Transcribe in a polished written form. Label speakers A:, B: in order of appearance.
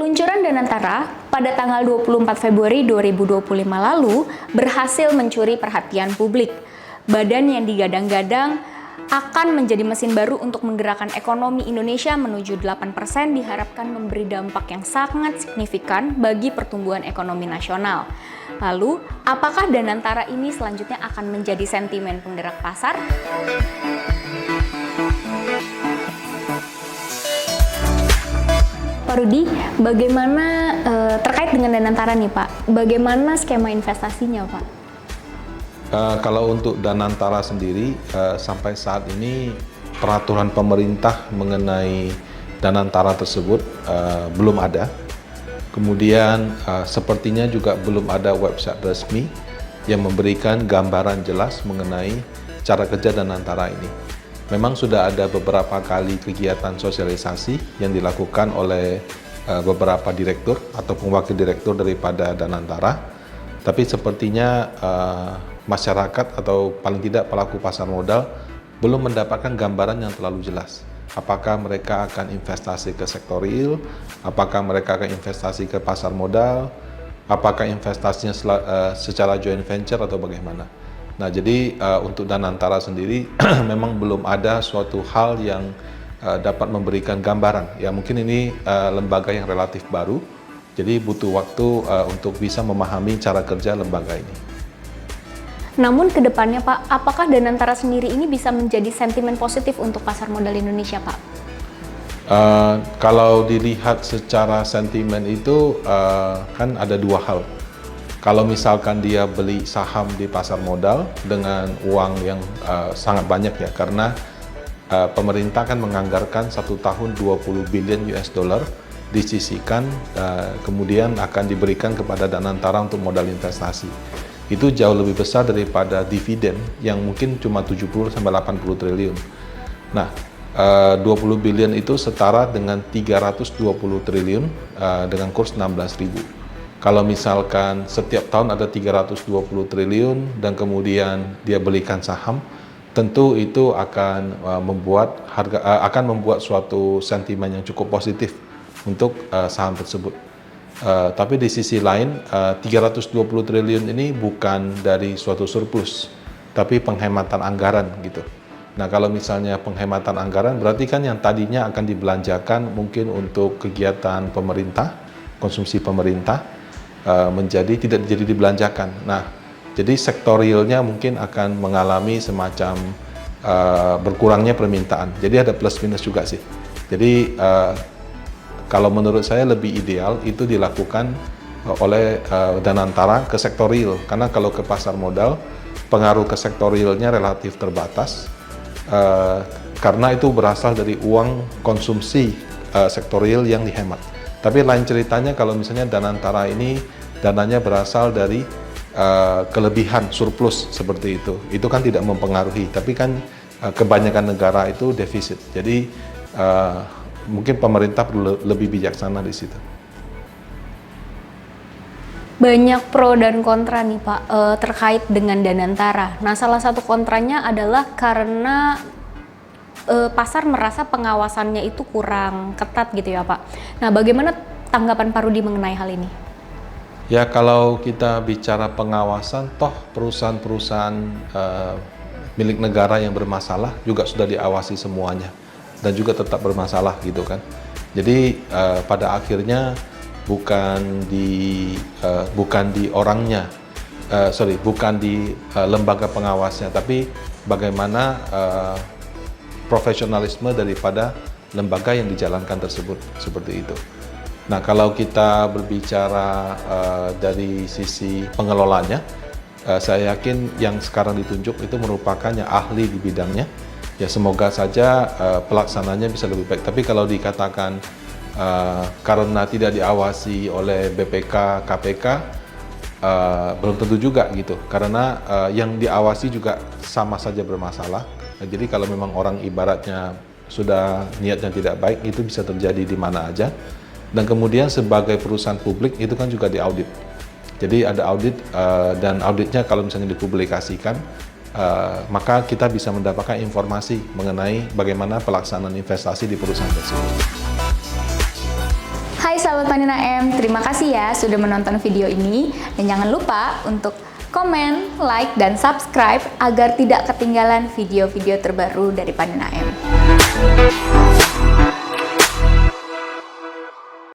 A: Peluncuran Danantara pada tanggal 24 Februari 2025 lalu berhasil mencuri perhatian publik. Badan yang digadang-gadang akan menjadi mesin baru untuk menggerakkan ekonomi Indonesia menuju 8% diharapkan memberi dampak yang sangat signifikan bagi pertumbuhan ekonomi nasional. Lalu, apakah Danantara ini selanjutnya akan menjadi sentimen penggerak pasar? Pak Rudi, bagaimana terkait dengan Danantara nih Pak? Bagaimana skema investasinya Pak?
B: Kalau untuk Danantara sendiri, sampai saat ini peraturan pemerintah mengenai Danantara tersebut belum ada. Kemudian sepertinya juga belum ada website resmi yang memberikan gambaran jelas mengenai cara kerja Danantara ini. Memang sudah ada beberapa kali kegiatan sosialisasi yang dilakukan oleh beberapa direktur atau wakil direktur daripada Danantara, tapi sepertinya masyarakat atau paling tidak pelaku pasar modal belum mendapatkan gambaran yang terlalu jelas. Apakah mereka akan investasi ke sektor real, apakah mereka akan investasi ke pasar modal, apakah investasinya secara joint venture atau bagaimana. Nah, jadi untuk Danantara sendiri memang belum ada suatu hal yang dapat memberikan gambaran. Ya mungkin ini lembaga yang relatif baru, jadi butuh waktu untuk bisa memahami cara kerja lembaga ini.
A: Namun ke depannya Pak, apakah Danantara sendiri ini bisa menjadi sentimen positif untuk pasar modal Indonesia Pak?
B: Kalau dilihat secara sentimen itu kan ada dua hal. Kalau misalkan dia beli saham di pasar modal dengan uang yang sangat banyak ya, karena pemerintah kan menganggarkan 1 tahun 20 billion US dollar disisihkan, kemudian akan diberikan kepada Danantara untuk modal investasi. Itu jauh lebih besar daripada dividen yang mungkin cuma 70-80 triliun. Nah, 20 billion itu setara dengan 320 triliun dengan kurs 16.000. Kalau misalkan setiap tahun ada 320 triliun dan kemudian dia belikan saham, tentu itu akan membuat suatu sentimen yang cukup positif untuk saham tersebut. Tapi di sisi lain, 320 triliun ini bukan dari suatu surplus, tapi penghematan anggaran gitu. Nah, kalau misalnya penghematan anggaran berarti kan yang tadinya akan dibelanjakan mungkin untuk kegiatan pemerintah, konsumsi pemerintah, tidak jadi dibelanjakan. Nah, jadi sektor realnya mungkin akan mengalami semacam berkurangnya permintaan. Jadi ada plus minus juga sih. Jadi kalau menurut saya lebih ideal itu dilakukan oleh Danantara ke sektor real. Karena kalau ke pasar modal, pengaruh ke sektor realnya relatif terbatas. Karena itu berasal dari uang konsumsi sektor real yang dihemat. Tapi lain ceritanya kalau misalnya Danantara ini dananya berasal dari kelebihan surplus seperti itu kan tidak mempengaruhi. Tapi kan kebanyakan negara itu defisit. Jadi mungkin pemerintah perlu lebih bijaksana di situ.
A: Banyak pro dan kontra nih Pak terkait dengan Danantara. Nah, salah satu kontranya adalah karena pasar merasa pengawasannya itu kurang ketat gitu ya Pak. Nah, bagaimana tanggapan Pak Rudi mengenai hal ini?
B: Ya, kalau kita bicara pengawasan, toh perusahaan-perusahaan milik negara yang bermasalah juga sudah diawasi semuanya dan juga tetap bermasalah gitu kan. Jadi pada akhirnya bukan di lembaga pengawasnya, tapi bagaimana profesionalisme daripada lembaga yang dijalankan tersebut, seperti itu. Nah, kalau kita berbicara dari sisi pengelolanya, saya yakin yang sekarang ditunjuk itu merupakan yang ahli di bidangnya. Ya, semoga saja pelaksananya bisa lebih baik. Tapi kalau dikatakan karena tidak diawasi oleh BPK, KPK, belum tentu juga gitu. Karena yang diawasi juga sama saja bermasalah. Jadi kalau memang orang ibaratnya sudah niatnya tidak baik, itu bisa terjadi di mana aja. Dan kemudian sebagai perusahaan publik itu kan juga diaudit. Jadi ada audit dan auditnya kalau misalnya dipublikasikan, maka kita bisa mendapatkan informasi mengenai bagaimana pelaksanaan investasi di perusahaan tersebut.
A: Hai Hai sahabat Panin AM, terima kasih ya sudah menonton video ini. Dan jangan lupa untuk komen, like, dan subscribe agar tidak ketinggalan video-video terbaru dari Panin AM.